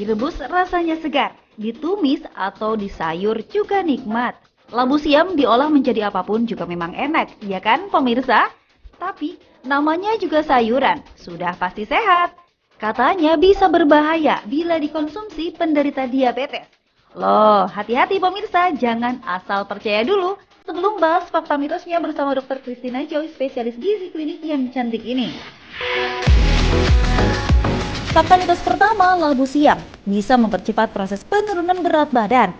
Direbus rasanya segar, ditumis atau disayur juga nikmat. Labu siam diolah menjadi apapun juga memang enak, ya kan pemirsa? Tapi namanya juga sayuran, sudah pasti sehat. Katanya bisa berbahaya bila dikonsumsi penderita diabetes. Loh, hati-hati pemirsa, jangan asal percaya dulu. Sebelum bahas fakta mitosnya bersama Dr. Christina Joy, spesialis gizi klinik yang cantik ini. Fakta mitos pertama, labu siam bisa mempercepat proses penurunan berat badan.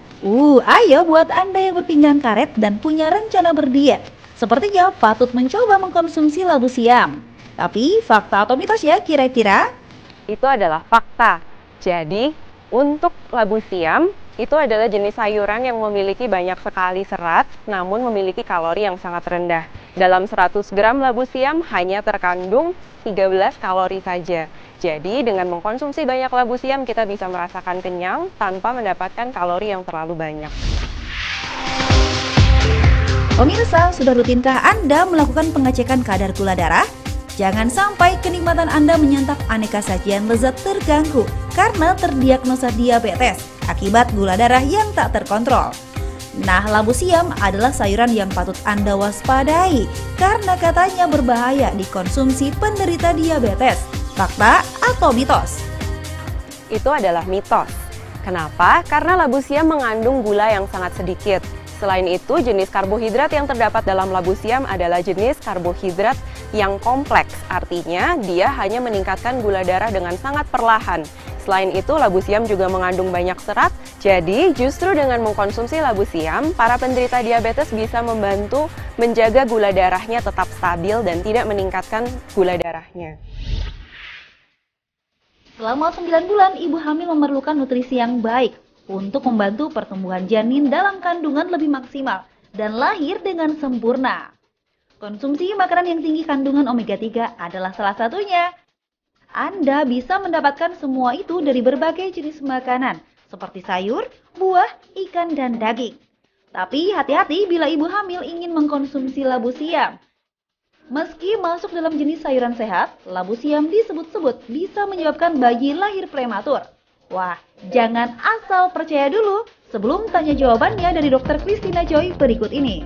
Ayo buat Anda yang berpinggang karet dan punya rencana berdiet. Sepertinya patut mencoba mengkonsumsi labu siam. Tapi fakta atau mitos ya kira-kira? Itu adalah fakta. Jadi, untuk labu siam, itu adalah jenis sayuran yang memiliki banyak sekali serat, namun memiliki kalori yang sangat rendah. Dalam 100 gram labu siam hanya terkandung 13 kalori saja. Jadi, dengan mengkonsumsi banyak labu siam, kita bisa merasakan kenyang tanpa mendapatkan kalori yang terlalu banyak. Pemirsa, sudah rutinkah Anda melakukan pengecekan kadar gula darah? Jangan sampai kenikmatan Anda menyantap aneka sajian lezat terganggu karena terdiagnosa diabetes akibat gula darah yang tak terkontrol. Nah, labu siam adalah sayuran yang patut Anda waspadai karena katanya berbahaya dikonsumsi penderita diabetes. Fakta atau mitos? Itu adalah mitos. Kenapa? Karena labu siam mengandung gula yang sangat sedikit. Selain itu, jenis karbohidrat yang terdapat dalam labu siam adalah jenis karbohidrat yang kompleks. Artinya, dia hanya meningkatkan gula darah dengan sangat perlahan. Selain itu, labu siam juga mengandung banyak serat. Jadi, justru dengan mengkonsumsi labu siam, para penderita diabetes bisa membantu menjaga gula darahnya tetap stabil dan tidak meningkatkan gula darahnya. Selama 9 bulan, ibu hamil memerlukan nutrisi yang baik untuk membantu pertumbuhan janin dalam kandungan lebih maksimal dan lahir dengan sempurna. Konsumsi makanan yang tinggi kandungan omega 3 adalah salah satunya. Anda bisa mendapatkan semua itu dari berbagai jenis makanan, seperti sayur, buah, ikan, dan daging. Tapi hati-hati bila ibu hamil ingin mengkonsumsi labu siam. Meski masuk dalam jenis sayuran sehat, labu siam disebut-sebut bisa menyebabkan bayi lahir prematur. Wah, jangan asal percaya dulu sebelum tanya jawabannya dari Dr. Christina Joy berikut ini.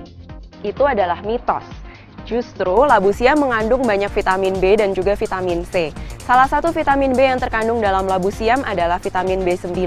Itu adalah mitos. Justru labu siam mengandung banyak vitamin B dan juga vitamin C. Salah satu vitamin B yang terkandung dalam labu siam adalah vitamin B9,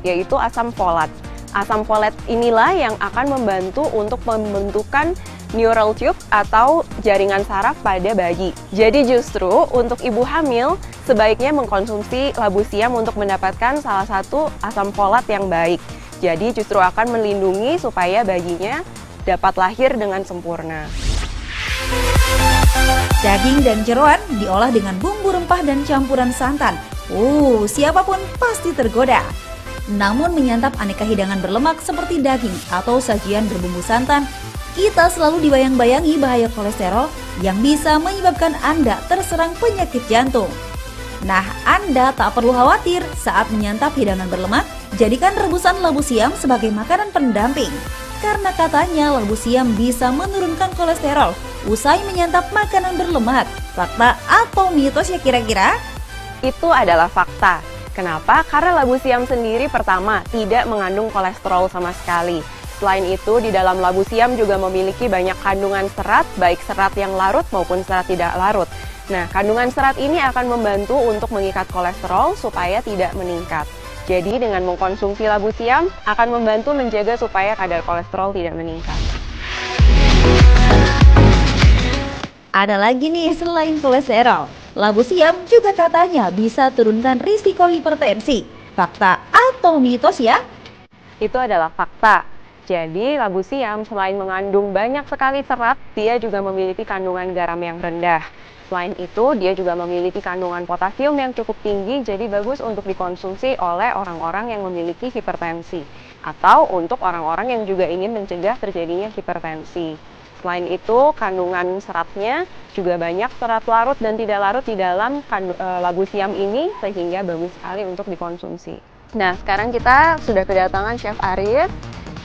yaitu asam folat. Asam folat inilah yang akan membantu untuk pembentukan neural tube atau jaringan saraf pada bayi. Jadi justru untuk ibu hamil sebaiknya mengkonsumsi labu siam untuk mendapatkan salah satu asam folat yang baik. Jadi justru akan melindungi supaya bayinya dapat lahir dengan sempurna. Daging dan jeroan diolah dengan bumbu rempah dan campuran santan. Siapapun pasti tergoda. Namun menyantap aneka hidangan berlemak seperti daging atau sajian berbumbu santan, kita selalu dibayang-bayangi bahaya kolesterol yang bisa menyebabkan Anda terserang penyakit jantung. Nah, Anda tak perlu khawatir saat menyantap hidangan berlemak, jadikan rebusan labu siam sebagai makanan pendamping. Karena katanya labu siam bisa menurunkan kolesterol usai menyantap makanan berlemak. Fakta atau mitos ya kira-kira? Itu adalah fakta. Kenapa? Karena labu siam sendiri pertama tidak mengandung kolesterol sama sekali. Selain itu, di dalam labu siam juga memiliki banyak kandungan serat, baik serat yang larut maupun serat tidak larut. Nah, kandungan serat ini akan membantu untuk mengikat kolesterol supaya tidak meningkat. Jadi, dengan mengkonsumsi labu siam akan membantu menjaga supaya kadar kolesterol tidak meningkat. Ada lagi nih selain kolesterol, labu siam juga katanya bisa turunkan risiko hipertensi. Fakta atau mitos ya? Itu adalah fakta. Jadi, labu siam selain mengandung banyak sekali serat, dia juga memiliki kandungan garam yang rendah. Selain itu, dia juga memiliki kandungan potasium yang cukup tinggi, jadi bagus untuk dikonsumsi oleh orang-orang yang memiliki hipertensi. Atau untuk orang-orang yang juga ingin mencegah terjadinya hipertensi. Selain itu, kandungan seratnya juga banyak serat larut dan tidak larut di dalam labu siam ini, sehingga bagus sekali untuk dikonsumsi. Nah, sekarang kita sudah kedatangan Chef Aris.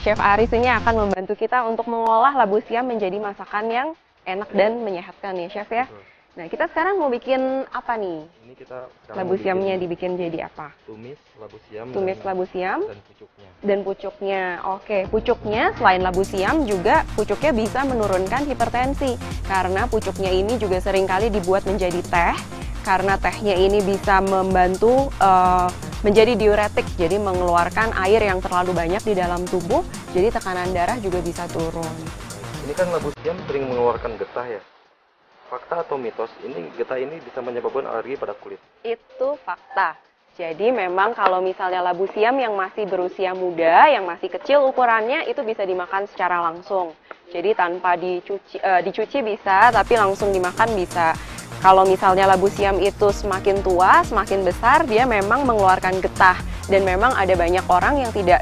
Chef Aris ini akan membantu kita untuk mengolah labu siam menjadi masakan yang enak dan menyehatkan ya Chef ya. Nah, kita sekarang mau bikin apa nih? Ini kita sekarang Labu mau siamnya bikin dibikin jadi apa? tumis labu siam Tumis labu siam dan pucuknya. dan pucuknya. Oke, pucuknya selain labu siam juga pucuknya bisa menurunkan hipertensi. Karena pucuknya ini juga seringkali dibuat menjadi teh. Karena tehnya ini bisa membantu menjadi diuretik, jadi mengeluarkan air yang terlalu banyak di dalam tubuh, jadi tekanan darah juga bisa turun. Ini kan labu siam sering mengeluarkan getah ya. Fakta atau mitos, ini getah ini bisa menyebabkan alergi pada kulit. Itu fakta. Jadi memang kalau misalnya labu siam yang masih berusia muda, yang masih kecil ukurannya, itu bisa dimakan secara langsung. Jadi tanpa dicuci bisa, tapi langsung dimakan bisa. Kalau misalnya labu siam itu semakin tua, semakin besar, dia memang mengeluarkan getah. Dan memang ada banyak orang yang tidak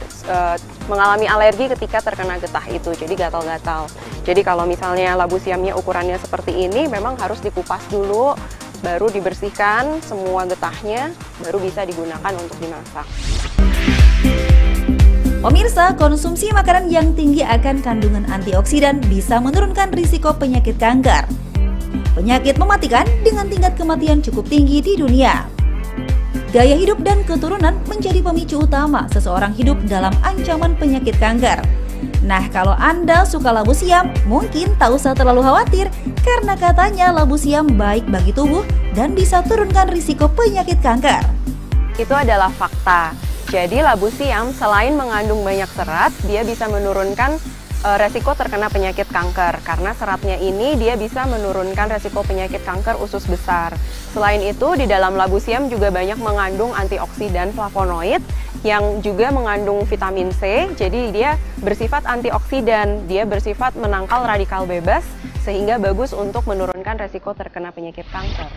mengalami alergi ketika terkena getah itu, jadi gatal-gatal. Jadi kalau misalnya labu siamnya ukurannya seperti ini, memang harus dikupas dulu, baru dibersihkan semua getahnya, baru bisa digunakan untuk dimasak. Pemirsa, konsumsi makanan yang tinggi akan kandungan antioksidan bisa menurunkan risiko penyakit kanker. Penyakit mematikan dengan tingkat kematian cukup tinggi di dunia. Gaya hidup dan keturunan menjadi pemicu utama seseorang hidup dalam ancaman penyakit kanker. Nah, kalau Anda suka labu siam, mungkin tak usah terlalu khawatir karena katanya labu siam baik bagi tubuh dan bisa turunkan risiko penyakit kanker. Itu adalah fakta. Jadi labu siam selain mengandung banyak serat, dia bisa menurunkan resiko terkena penyakit kanker. Karena seratnya ini dia bisa menurunkan resiko penyakit kanker usus besar. Selain itu, di dalam labu siam juga banyak mengandung antioksidan flavonoid yang juga mengandung vitamin C. Jadi dia bersifat antioksidan, dia bersifat menangkal radikal bebas sehingga bagus untuk menurunkan resiko terkena penyakit kanker.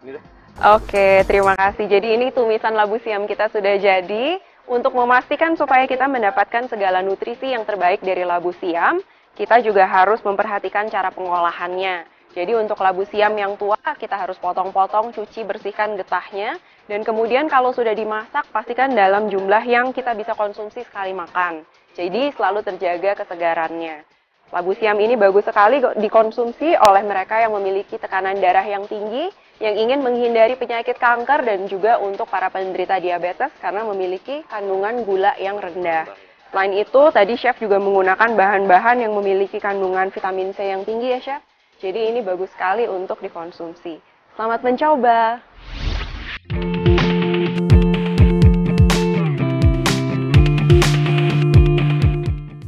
Ini dah. Oke, terima kasih. Jadi ini tumisan labu siam kita sudah jadi. Untuk memastikan supaya kita mendapatkan segala nutrisi yang terbaik dari labu siam, kita juga harus memperhatikan cara pengolahannya. Jadi untuk labu siam yang tua, kita harus potong-potong, cuci, bersihkan getahnya. Dan kemudian kalau sudah dimasak, pastikan dalam jumlah yang kita bisa konsumsi sekali makan. Jadi selalu terjaga kesegarannya. Labu siam ini bagus sekali dikonsumsi oleh mereka yang memiliki tekanan darah yang tinggi, yang ingin menghindari penyakit kanker dan juga untuk para penderita diabetes karena memiliki kandungan gula yang rendah. Selain itu, tadi Chef juga menggunakan bahan-bahan yang memiliki kandungan vitamin C yang tinggi ya Chef. Jadi ini bagus sekali untuk dikonsumsi. Selamat mencoba!